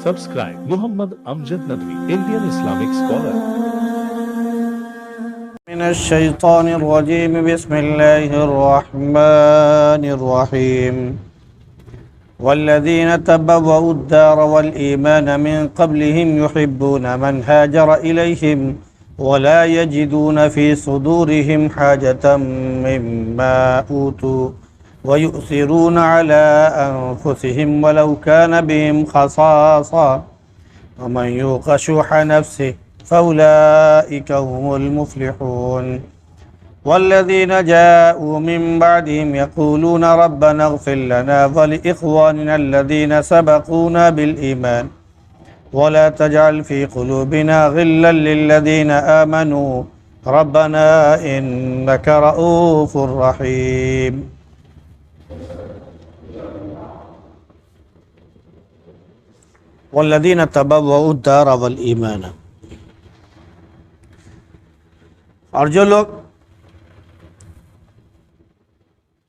Subscribe Muhammad Amjad Nadwi, Indian Islamic scholar. من الشيطان الرجيم بسم الله الرحمن الرحيم والذين تبوأوا الدار والإيمان من قبلهم يحبون من هاجر إليهم ولا يجدون في صدورهم حاجة مما أوتوا ويؤثرون على أنفسهم ولو كان بهم خصاصة ومن يوق شح نفسه فأولئك هم المفلحون والذين جاءوا من بعدهم يقولون ربنا اغفر لنا ولإخواننا الذين سبقونا بالإيمان ولا تجعل في قلوبنا غلا للذين آمنوا ربنا إنك رؤوف رحيم. والذین تبوؤوا الدار والایمان، اور جو لوگ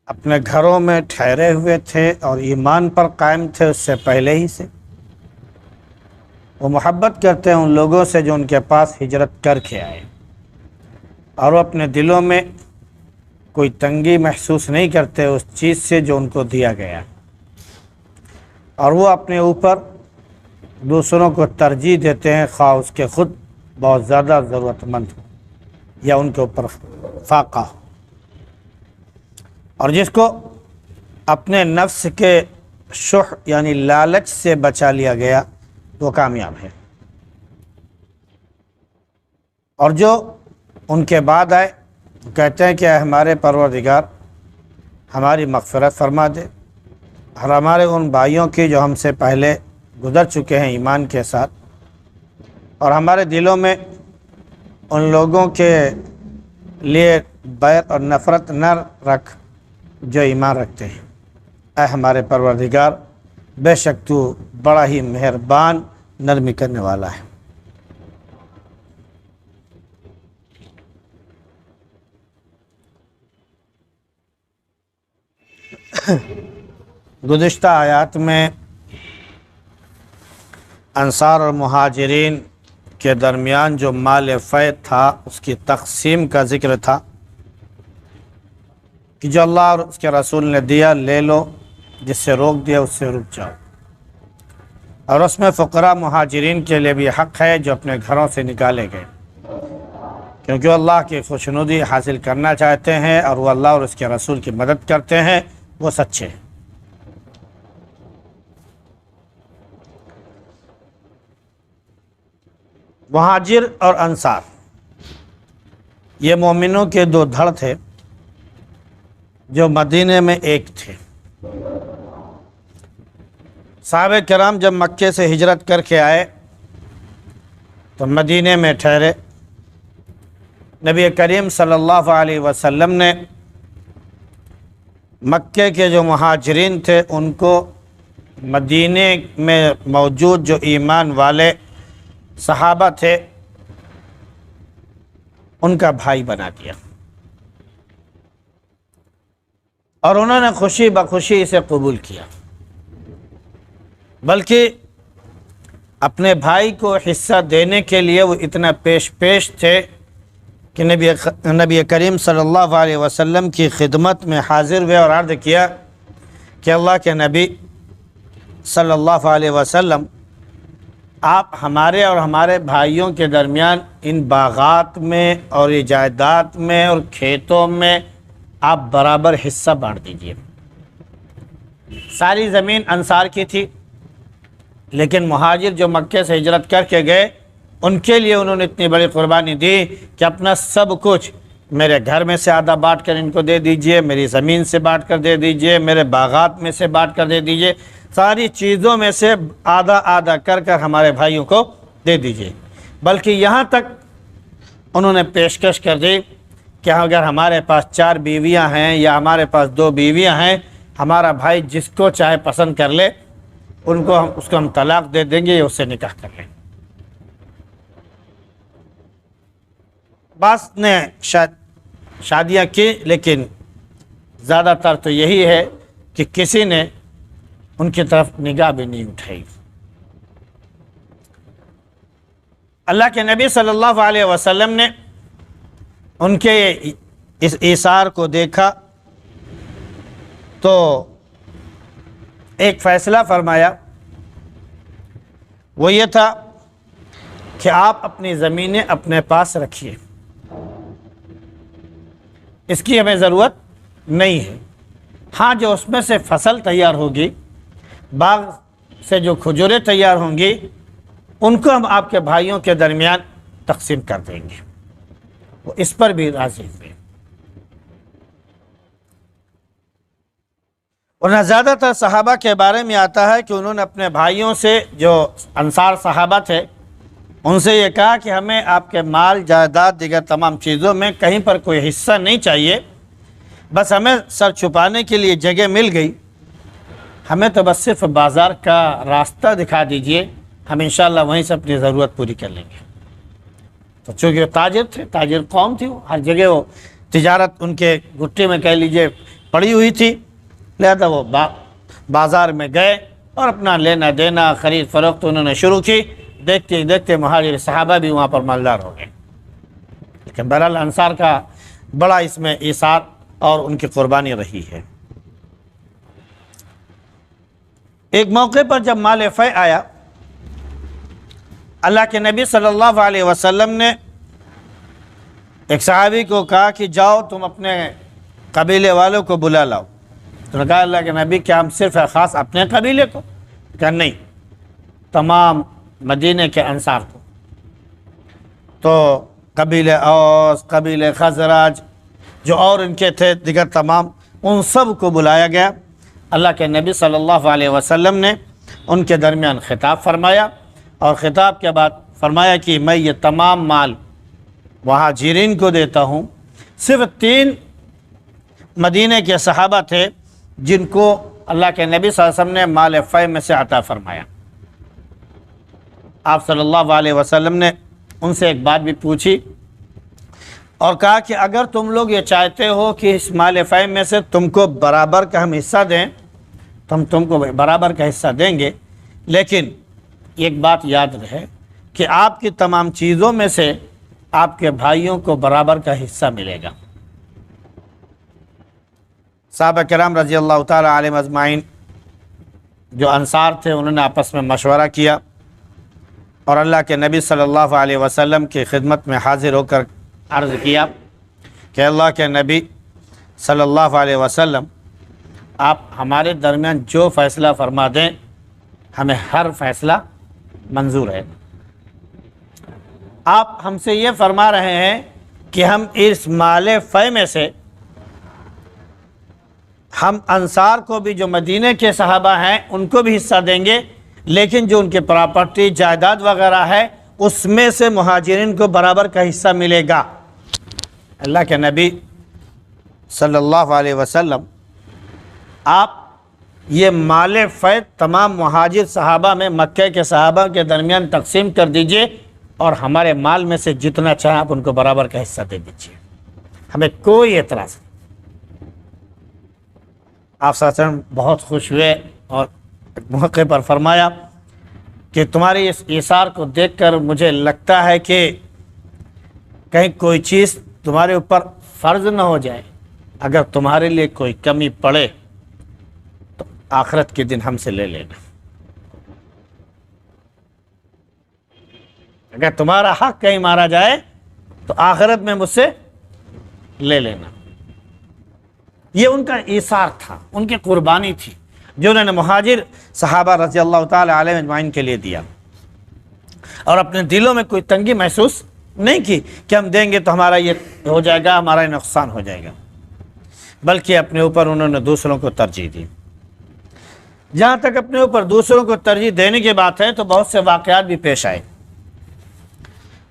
اپنے گھروں میں ٹھہرے ہوئے تھے اور ایمان پر قائم تھے اس سے پہلے ہی سے، وہ محبت کرتے ہیں ان لوگوں سے جو ان کے پاس ہجرت کر کے آئے، اور وہ اپنے دلوں میں کوئی تنگی محسوس نہیں کرتے اس چیز سے جو ان کو دیا گیا، اور وہ اپنے اوپر دوسروں کو ترجیح دیتے ہیں خواہ اس کے خود بہت زیادہ ضرورت مند ہو یا ان کے اوپر فاقہ ہو، اور جس کو اپنے نفس کے شح یعنی لالچ سے بچا لیا گیا وہ کامیاب ہے، اور جو ان کے بعد آئے کہتے ہیں کہ اے ہمارے پروردگار ہماری مغفرت فرما دے، اور ہمارے ان بھائیوں کی جو ہم سے پہلے گزر چکے ہیں ایمان کے ساتھ، اور ہمارے دلوں میں ان لوگوں کے لیے بیر اور نفرت نہ رکھ جو ایمان رکھتے ہیں، اے ہمارے پروردگار بے شک تو بڑا ہی مہربان نرمی کرنے والا ہے۔ گزشتہ آیات میں انصار اور مہاجرین کے درمیان جو مال فیض تھا اس کی تقسیم کا ذکر تھا کہ جو اللہ اور اس کے رسول نے دیا لے لو، جس سے روک دیا اس سے رک جاؤ، اور اس میں فقراء مہاجرین کے لیے بھی حق ہے جو اپنے گھروں سے نکالے گئے، کیونکہ اللہ کی خوشنودی حاصل کرنا چاہتے ہیں اور وہ اللہ اور اس کے رسول کی مدد کرتے ہیں، وہ سچے ہیں۔ مہاجر اور انصار یہ مومنوں کے دو دھڑ تھے جو مدینے میں ایک تھے۔ صحابہ کرام جب مکے سے ہجرت کر کے آئے تو مدینے میں ٹھہرے، نبی کریم صلی اللہ علیہ وسلم نے مکے کے جو مہاجرین تھے ان کو مدینے میں موجود جو ایمان والے صحابہ تھے ان کا بھائی بنا دیا، اور انہوں نے خوشی بخوشی اسے قبول کیا، بلکہ اپنے بھائی کو حصہ دینے کے لیے وہ اتنا پیش تھے کہ نبی کریم صلی اللہ علیہ وسلم کی خدمت میں حاضر ہوئے اور عرض کیا کہ اللہ کے نبی صلی اللہ علیہ وسلم آپ ہمارے اور ہمارے بھائیوں کے درمیان ان باغات میں اور جائیداد میں اور کھیتوں میں آپ برابر حصہ بانٹ دیجئے۔ ساری زمین انصار کی تھی، لیکن مہاجر جو مکے سے ہجرت کر کے گئے ان کے لیے انہوں نے اتنی بڑی قربانی دی کہ اپنا سب کچھ میرے گھر میں سے آدھا بانٹ کر ان کو دے دیجئے، میری زمین سے بانٹ کر دے دیجئے، میرے باغات میں سے بانٹ کر دے دیجئے، ساری چیزوں میں سے آدھا آدھا کر ہمارے بھائیوں کو دے دیجئے۔ بلکہ یہاں تک انہوں نے پیشکش کر دی کہ اگر ہمارے پاس 4 بیویاں ہیں یا ہمارے پاس 2 بیویاں ہیں، ہمارا بھائی جس کو چاہے پسند کر لے، اس کو ہم طلاق دے دیں گے یا اس سے نکاح کر لیں۔ بعض نے شاید شادیاں کی، لیکن زیادہ تر تو یہی ہے کہ کسی نے ان کی طرف نگاہ بھی نہیں اٹھائی۔ اللہ کے نبی صلی اللہ علیہ وسلم نے ان کے اس ایثار کو دیکھا تو ایک فیصلہ فرمایا، وہ یہ تھا کہ آپ اپنی زمینیں اپنے پاس رکھیے، اس کی ہمیں ضرورت نہیں ہے۔ ہاں، جو اس میں سے فصل تیار ہوگی، باغ سے جو کھجوریں تیار ہوں گی، ان کو ہم آپ کے بھائیوں کے درمیان تقسیم کر دیں گے۔ وہ اس پر بھی راضی ہوئے۔ ورنہ زیادہ تر صحابہ کے بارے میں آتا ہے کہ انہوں نے اپنے بھائیوں سے، جو انصار صحابہ تھے، ان سے یہ کہا کہ ہمیں آپ کے مال جائیداد دیگر تمام چیزوں میں کہیں پر کوئی حصہ نہیں چاہیے، بس ہمیں سر چھپانے کے لیے جگہ مل گئی، ہمیں تو بس صرف بازار کا راستہ دکھا دیجئے، ہم انشاءاللہ وہیں سے اپنی ضرورت پوری کر لیں گے۔ تو چونکہ وہ تاجر تھے، تاجر قوم تھی، ہر جگہ وہ تجارت ان کے گٹے میں کہہ لیجئے پڑی ہوئی تھی، لہذا وہ بازار میں گئے اور اپنا لینا دینا، خرید فروخت انہوں نے شروع کی۔ دیکھتے دیکھتے مہاجر صحابہ بھی وہاں پر مالدار ہو گئے۔ لیکن بہرحال انصار کا بڑا اس میں ایثار اور ان کی قربانی رہی ہے۔ ایک موقع پر جب مال فیء آیا، اللہ کے نبی صلی اللہ علیہ وسلم نے ایک صحابی کو کہا کہ جاؤ تم اپنے قبیلے والوں کو بلا لاؤ۔ تو نے کہا اللہ کے نبی کیا ہم صرف خاص اپنے قبیلے کو؟ کہا نہیں، تمام مدینے کے انصار کو۔ تو قبیلے اوس، قبیلے خزرج، جو اور ان کے تھے دیگر تمام، ان سب کو بلایا گیا۔ اللہ کے نبی صلی اللہ علیہ وسلم نے ان کے درمیان خطاب فرمایا، اور خطاب کے بعد فرمایا کہ میں یہ تمام مال مہاجرین کو دیتا ہوں۔ صرف 3 مدینے کے صحابہ تھے جن کو اللہ کے نبی صلی اللہ علیہ وسلم نے مال فیء میں سے عطا فرمایا۔ آپ صلی اللہ علیہ وسلم نے ان سے ایک بات بھی پوچھی اور کہا کہ اگر تم لوگ یہ چاہتے ہو کہ اس مال فیء میں سے تم کو برابر کا ہم حصہ دیں تو ہم تم کو برابر کا حصہ دیں گے، لیکن ایک بات یاد رہے کہ آپ کی تمام چیزوں میں سے آپ کے بھائیوں کو برابر کا حصہ ملے گا۔ صحابہ کرام رضی اللہ تعالی علیہم اجمعین جو انصار تھے، انہوں نے آپس میں مشورہ کیا اور اللہ کے نبی صلی اللہ علیہ وسلم کی خدمت میں حاضر ہو کر عرض کیا کہ اللہ کے نبی صلی اللہ علیہ وسلم، آپ ہمارے درمیان جو فیصلہ فرما دیں ہمیں ہر فیصلہ منظور ہے۔ آپ ہم سے یہ فرما رہے ہیں کہ ہم اس مال فیء میں سے ہم انصار کو بھی، جو مدینے کے صحابہ ہیں، ان کو بھی حصہ دیں گے، لیکن جو ان کے پراپرٹی جائیداد وغیرہ ہے اس میں سے مہاجرین کو برابر کا حصہ ملے گا۔ اللہ کے نبی صلی اللہ علیہ وسلم، آپ یہ مال فیء تمام مہاجر صحابہ میں، مکہ کے صحابہ کے درمیان تقسیم کر دیجئے، اور ہمارے مال میں سے جتنا چاہیں آپ ان کو برابر کا حصہ دے دیجئے، ہمیں کوئی اعتراض نہیں۔ آپ صلی اللہ علیہ وسلم بہت خوش ہوئے اور موقع پر فرمایا کہ تمہاری اس ایثار کو دیکھ کر مجھے لگتا ہے کہ کہیں کوئی چیز تمہارے اوپر فرض نہ ہو جائے، اگر تمہارے لیے کوئی کمی پڑے تو آخرت کے دن ہم سے لے لینا، اگر تمہارا حق کہیں مارا جائے تو آخرت میں مجھ سے لے لینا۔ یہ ان کا ایثار تھا، ان کی قربانی تھی جو انہوں نے مہاجر صحابہ رضی اللہ تعالی علیہ اجمعین کے لیے دیا، اور اپنے دلوں میں کوئی تنگی محسوس نہیں کی کہ ہم دیں گے تو ہمارا یہ ہو جائے گا، ہمارا یہ نقصان ہو جائے گا، بلکہ اپنے اوپر انہوں نے دوسروں کو ترجیح دی۔ جہاں تک اپنے اوپر دوسروں کو ترجیح دینے کی بات ہے تو بہت سے واقعات بھی پیش آئے۔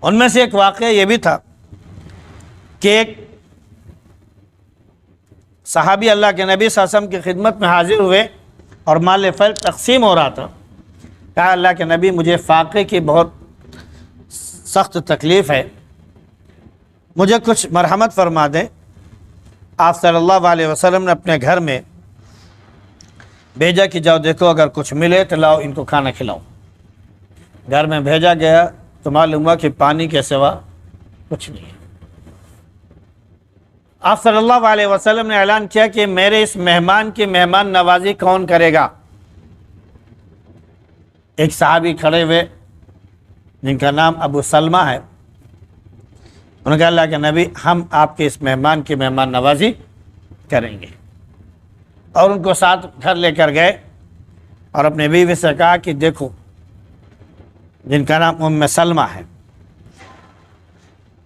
ان میں سے ایک واقعہ یہ بھی تھا کہ ایک صحابی اللہ کے نبی صلی اللہ علیہ وسلم کی خدمت میں حاضر ہوئے اور مال فیء تقسیم ہو رہا تھا۔ کہا اللہ کے نبی مجھے فاقے کی بہت سخت تکلیف ہے، مجھے کچھ مرحمت فرما دیں۔ آپ صلی اللہ علیہ وسلم نے اپنے گھر میں بھیجا کہ جاؤ دیکھو اگر کچھ ملے تو لاؤ ان کو کھانا کھلاؤ۔ گھر میں بھیجا گیا، تو معلوم ہوا کہ پانی کے سوا کچھ نہیں ہے۔ آپ صلی اللہ علیہ وسلم نے اعلان کیا کہ میرے اس مہمان کی مہمان نوازی کون کرے گا؟ ایک صحابی کھڑے ہوئے جن کا نام ابو سلمہ ہے، انہوں نے کہا اللہ کے نبی ہم آپ کے اس مہمان کی مہمان نوازی کریں گے، اور ان کو ساتھ گھر لے کر گئے اور اپنے بیوی سے کہا کہ دیکھو جن کا نام ام سلمہ ہے،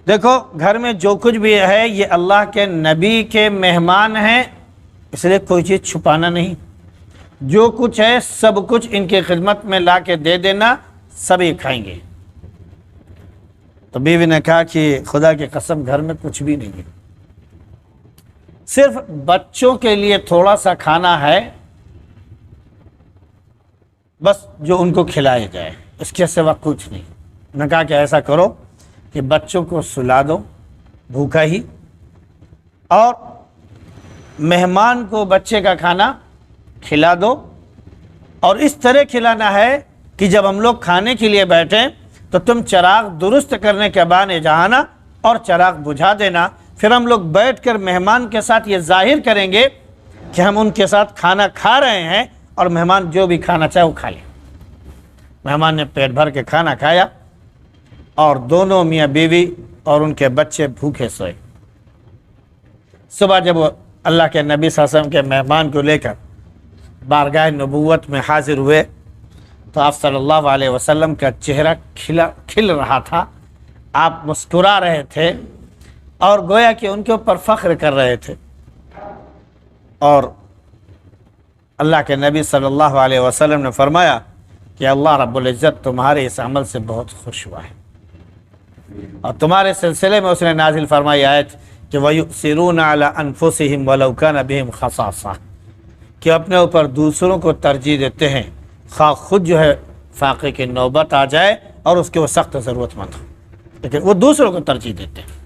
دیکھو گھر میں جو کچھ بھی ہے یہ اللہ کے نبی کے مہمان ہیں، اس لیے کوئی چیز چھپانا نہیں، جو کچھ ہے سب کچھ ان کی خدمت میں لا کے دے دینا، سبھی کھائیں گے۔ تو بیوی نے کہا کہ خدا کی قسم گھر میں کچھ بھی نہیں ہے، صرف بچوں کے لیے تھوڑا سا کھانا ہے، بس جو ان کو کھلایا جائے، اس کے سوا کچھ نہیں۔ انہوں نے کہا کہ ایسا کرو کہ بچوں کو سلا دو بھوکا ہی، اور مہمان کو بچے کا کھانا کھلا دو، اور اس طرح کھلانا ہے کہ جب ہم لوگ کھانے کے لیے بیٹھیں تو تم چراغ درست کرنے کے بعد جہانا اور چراغ بجھا دینا، پھر ہم لوگ بیٹھ کر مہمان کے ساتھ یہ ظاہر کریں گے کہ ہم ان کے ساتھ کھانا کھا رہے ہیں، اور مہمان جو بھی کھانا چاہے وہ کھا لے۔ مہمان نے پیٹ بھر کے کھانا کھایا، اور دونوں میاں بیوی اور ان کے بچے بھوکے سوئے۔ صبح جب وہ اللہ کے نبی صلی اللہ علیہ وسلم کے مہمان کو لے کر بارگاہ نبوت میں حاضر ہوئے تو آپ صلی اللہ علیہ وسلم کا چہرہ کھل رہا تھا، آپ مسکرا رہے تھے اور گویا کہ ان کے اوپر فخر کر رہے تھے، اور اللہ کے نبی صلی اللہ علیہ وسلم نے فرمایا کہ اللہ رب العزت تمہارے اس عمل سے بہت خوش ہوا ہے، اور تمہارے سلسلے میں اس نے نازل فرمائی آیت کہ وَيُؤْثِرُونَ عَلَىٰ أَنفُسِهِمْ وَلَوْ كَانَ بِهِمْ خَصَاصَةٌ، کہ اپنے اوپر دوسروں کو ترجیح دیتے ہیں خواہ خود جو ہے فاقے کی نوبت آ جائے اور اس کے وہ سخت ضرورت مند ہو، لیکن وہ دوسروں کو ترجیح دیتے ہیں۔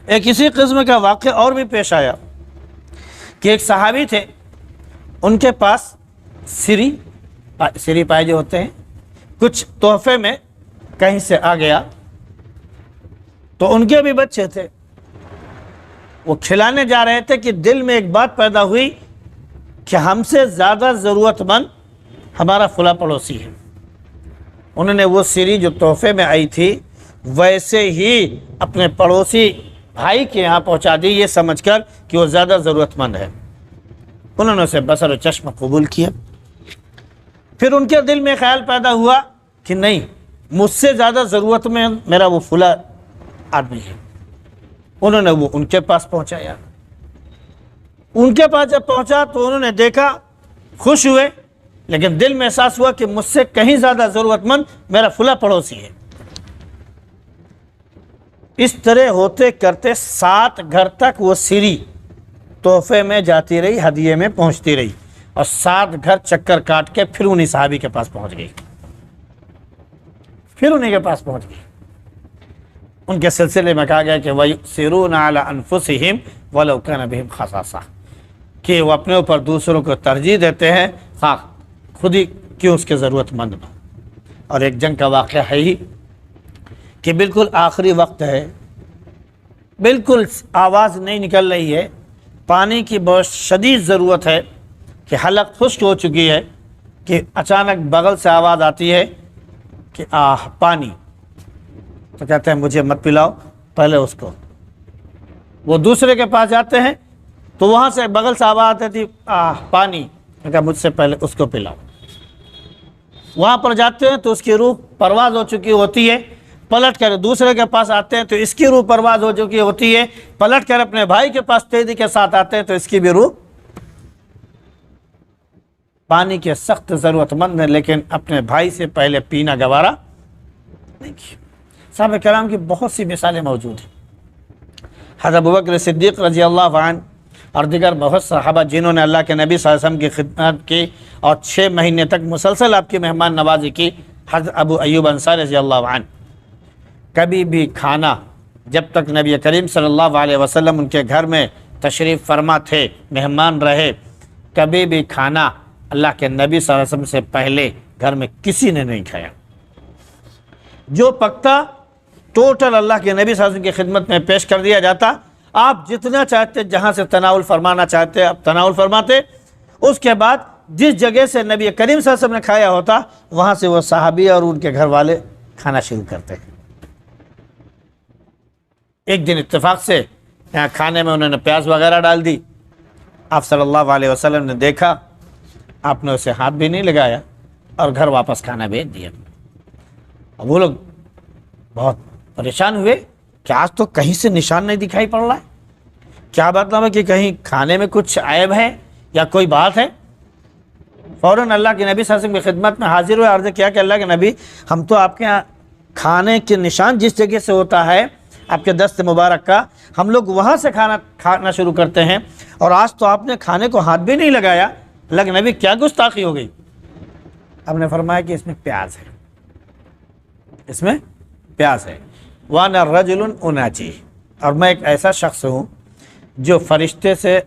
ایک اسی قسم کا واقعہ اور بھی پیش آیا کہ ایک صحابی تھے، ان کے پاس سری پائے جو ہوتے ہیں، کچھ تحفے میں کہیں سے آ گیا، تو ان کے بھی بچے تھے، وہ کھلانے جا رہے تھے کہ دل میں ایک بات پیدا ہوئی کہ ہم سے زیادہ ضرورت مند ہمارا فلاں پڑوسی ہے۔ انہوں نے وہ سری جو تحفے میں آئی تھی ویسے ہی اپنے پڑوسی بھائی کے یہاں پہنچا دی، یہ سمجھ کر کہ وہ زیادہ ضرورت مند ہے۔ انہوں نے اسے بصر و چشم قبول کیا۔ پھر ان کے دل میں خیال پیدا ہوا کہ نہیں، مجھ سے زیادہ ضرورت میں میرا وہ فلاں آدمی ہے۔ انہوں نے وہ ان کے پاس پہنچایا۔ ان کے پاس جب پہنچا تو انہوں نے دیکھا، خوش ہوئے، لیکن دل میں احساس ہوا کہ مجھ سے کہیں زیادہ ضرورت مند میرا فلاں پڑوسی ہے۔ اس طرح ہوتے کرتے 7 گھر تک وہ سری تحفے میں جاتی رہی، ہدیے میں پہنچتی رہی، اور 7 گھر چکر کاٹ کے پھر انہی صحابی کے پاس پہنچ گئی، پھر انہی کے پاس پہنچ گئی۔ ان کے سلسلے میں کہا گیا کہ وَيُؤْثِرُونَ عَلَىٰ أَنفُسِهِمْ وَلَوْ كَانَ بِهِمْ خَصَاصَةٌ، کہ وہ اپنے اوپر دوسروں کو ترجیح دیتے ہیں خواہ خود ہی کیوں اس کے ضرورت مند نہ۔ اور ایک جنگ کا واقعہ ہے ہی کہ بالکل آخری وقت ہے، بالکل آواز نہیں نکل رہی ہے، پانی کی بہت شدید ضرورت ہے کہ حلق خشک ہو چکی ہے، کہ اچانک بغل سے آواز آتی ہے کہ پانی، تو کہتے ہیں مجھے مت پلاؤ، پہلے اس کو۔ وہ دوسرے کے پاس جاتے ہیں تو وہاں سے بغل سے آواز آتی تھی پانی، کہا مجھ سے پہلے اس کو پلاؤ۔ وہاں پر جاتے ہیں تو اس کی روح پرواز ہو چکی ہوتی ہے، پلٹ کر دوسرے کے پاس آتے ہیں تو اس کی روح پرواز ہو چکی ہوتی ہے، پلٹ کر اپنے بھائی کے پاس تیزی کے ساتھ آتے ہیں تو اس کی بھی روح پانی کے سخت ضرورت مند ہے، لیکن اپنے بھائی سے پہلے پینا گوارا نہیں کیا۔ صحابہ کرام کی بہت سی مثالیں موجود ہیں۔ حضرت ابوبکر صدیق رضی اللہ عنہ اور دیگر بہت صحابہ جنہوں نے اللہ کے نبی صلی اللہ علیہ وسلم کی خدمت کی اور 6 مہینے تک مسلسل آپ کی مہمان نوازی کی، حضرت ابو ایوب انصاری رضی اللہ عنہ کبھی بھی کھانا، جب تک نبی کریم صلی اللہ علیہ وسلم ان کے گھر میں تشریف فرما تھے، مہمان رہے، کبھی بھی کھانا اللہ کے نبی صلی اللہ علیہ وسلم سے پہلے گھر میں کسی نے نہیں کھایا۔ جو پکتا ٹوٹل اللہ کے نبی صلی اللہ علیہ وسلم کی خدمت میں پیش کر دیا جاتا. آپ جتنا چاہتے جہاں سے تناول فرمانا چاہتے آپ تناول فرماتے. اس کے بعد جس جگہ سے نبی کریم صلی اللہ علیہ وسلم نے کھایا ہوتا وہاں سے وہ صحابی اور ان کے گھر والے کھانا شروع کرتے ہیں. ایک دن اتفاق سے یہاں کھانے میں انہوں نے پیاز وغیرہ ڈال دی. آپ صلی اللہ علیہ وسلم نے دیکھا, آپ نے اسے ہاتھ بھی نہیں لگایا اور گھر واپس کھانا بھیج دیا. اب وہ لوگ بہت پریشان ہوئے کہ آج تو کہیں سے نشان نہیں دکھائی پڑ رہا ہے, کیا مطلب ہے کہ کہیں کھانے میں کچھ عیب ہے یا کوئی بات ہے. فوراً اللہ کے نبی صلی اللہ علیہ وسلم کی خدمت میں حاضر ہوئے, عرض کیا کہ اللہ کے نبی ہم تو آپ کے یہاں کھانے کے نشان جس جگہ سے ہوتا ہے آپ کے دست مبارک کا, ہم لوگ وہاں سے کھانا شروع کرتے ہیں, اور آج تو آپ نے کھانے کو ہاتھ بھی نہیں لگایا. اللہ کے نبی کیا گستاخی ہو گئی. آپ نے فرمایا کہ اس میں پیاز ہے, اس میں پیاز ہے. وَأَنَا رَجُلٌ أُنَاجِي, اور میں ایک ایسا شخص ہوں جو فرشتے سے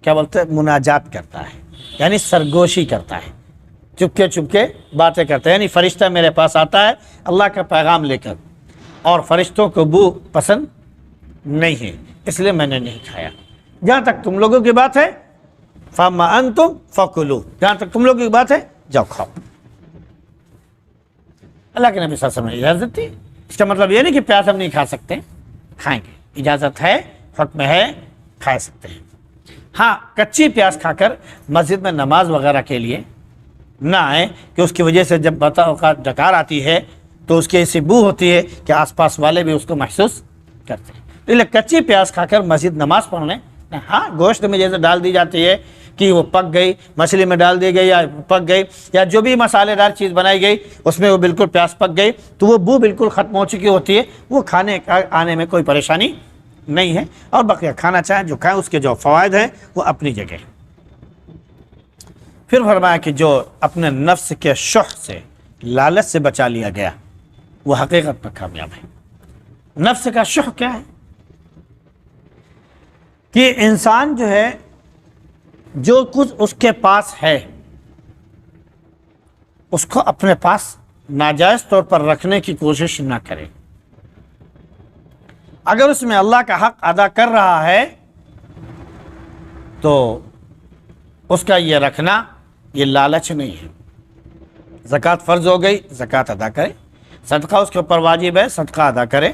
کیا بولتے ہیں مناجات کرتا ہے, یعنی سرگوشی کرتا ہے, چپکے چپکے باتیں کرتا ہے. یعنی فرشتہ میرے پاس آتا ہے اللہ کا پیغام لے کر, اور فرشتوں کو بو پسند نہیں ہے, اس لیے میں نے نہیں کھایا. جہاں تک تم لوگوں کی بات ہے فَمَا أَنْتُمْ فَكُلُوا, جہاں تک تم لوگوں کی بات ہے جاؤ کھاؤ. اللہ کے نبی صلی اللہ علیہ وسلم نے اجازت دی. اس کا مطلب یہ نہیں کہ پیاز ہم نہیں کھا سکتے, کھائیں گے, اجازت ہے, حکم ہے, کھا سکتے ہیں. ہاں کچی پیاز کھا کر مسجد میں نماز وغیرہ کے لیے نہ آئے کہ اس کی وجہ سے جب بتا اوقات ڈکار آتی ہے تو اس کی ایسی بو ہوتی ہے کہ آس پاس والے بھی اس کو محسوس کرتے ہیں. اس لیے کچی پیاز کھا کر مسجد نماز پڑھنے, ہاں گوشت میں جیسے ڈال دی جاتی ہے کہ وہ پک گئی, مچھلی میں ڈال دی گئی یا پک گئی, یا جو بھی مسالے دار چیز بنائی گئی اس میں وہ بالکل پیاز پک گئی تو وہ بو بالکل ختم ہو چکی ہوتی ہے, وہ کھانے آنے میں کوئی پریشانی نہیں ہے. اور بقیہ کھانا چاہیں جو کھائیں, اس کے جو فوائد ہیں وہ اپنی جگہ. پھر فرمایا کہ جو اپنے نفس کے شح سے, لالچ سے بچا لیا گیا وہ حقیقت میں کامیاب ہے. نفس کا شح کیا ہے کہ انسان جو ہے جو کچھ اس کے پاس ہے اس کو اپنے پاس ناجائز طور پر رکھنے کی کوشش نہ کرے. اگر اس میں اللہ کا حق ادا کر رہا ہے تو اس کا یہ رکھنا یہ لالچ نہیں ہے. زکوٰۃ فرض ہو گئی, زکوٰۃ ادا کرے. صدقہ اس کے اوپر واجب ہے, صدقہ ادا کرے.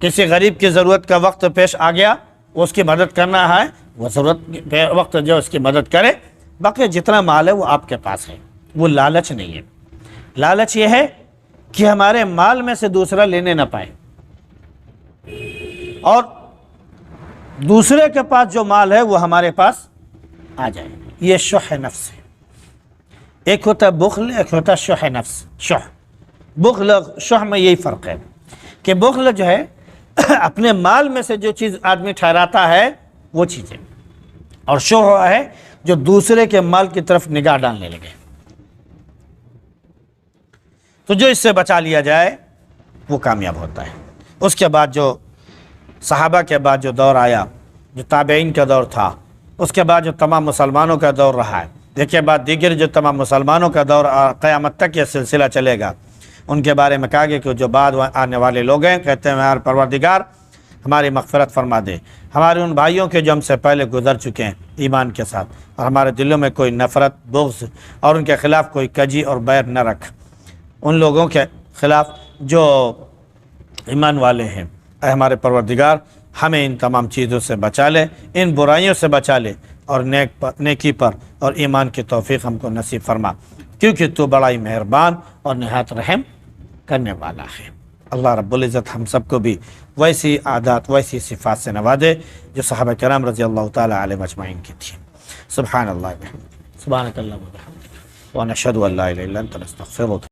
کسی غریب کی ضرورت کا وقت پیش آ گیا, اس کی مدد کرنا ہے, وہ ضرورت وقت جو اس کی مدد کرے. باقی جتنا مال ہے وہ آپ کے پاس ہے, وہ لالچ نہیں ہے. لالچ یہ ہے کہ ہمارے مال میں سے دوسرا لینے نہ پائے, اور دوسرے کے پاس جو مال ہے وہ ہمارے پاس آ جائے. یہ شح نفس ہے. ایک ہوتا ہے بخل, ایک ہوتا ہے شح نفس. بخل شح میں یہی فرق ہے کہ بخل جو ہے اپنے مال میں سے جو چیز آدمی ٹھہراتا ہے وہ چیزیں, اور شح ہے جو دوسرے کے مال کی طرف نگاہ ڈالنے لگے. تو جو اس سے بچا لیا جائے وہ کامیاب ہوتا ہے. اس کے بعد جو صحابہ کے بعد جو دور آیا, جو تابعین کا دور تھا, اس کے بعد جو تمام مسلمانوں کا دور رہا ہے, دیکھیے بعد دیگر جو تمام مسلمانوں کا دور قیامت تک یہ سلسلہ چلے گا, ان کے بارے میں کہا گیا کہ جو بعد آنے والے لوگ ہیں کہتے ہیں ہمارے پروردگار ہماری مغفرت فرما دے, ہمارے ان بھائیوں کے جو ہم سے پہلے گزر چکے ہیں ایمان کے ساتھ, اور ہمارے دلوں میں کوئی نفرت, بغض اور ان کے خلاف کوئی کجی اور بیر نہ رکھ. ان لوگوں کے خلاف جو ایمان والے ہیں, اے ہمارے پروردگار ہمیں ان تمام چیزوں سے بچا لے, ان برائیوں سے بچا لے, اور نیکی پر اور ایمان کی توفیق ہم کو نصیب فرما, کیونکہ تو بڑا ہی مہربان اور نہایت رحم کرنے والا ہے. اللہ رب العزت ہم سب کو بھی ویسی عادات, ویسی صفات سے نوازے جو صحابہ کرام رضی اللہ تعالی علیہ اجمعین کی تھی. سبحان اللہ وبحمدہ, سبحانک اللہم وبحمدک, ونشہد ان لا الہ الا انت نستغفرک.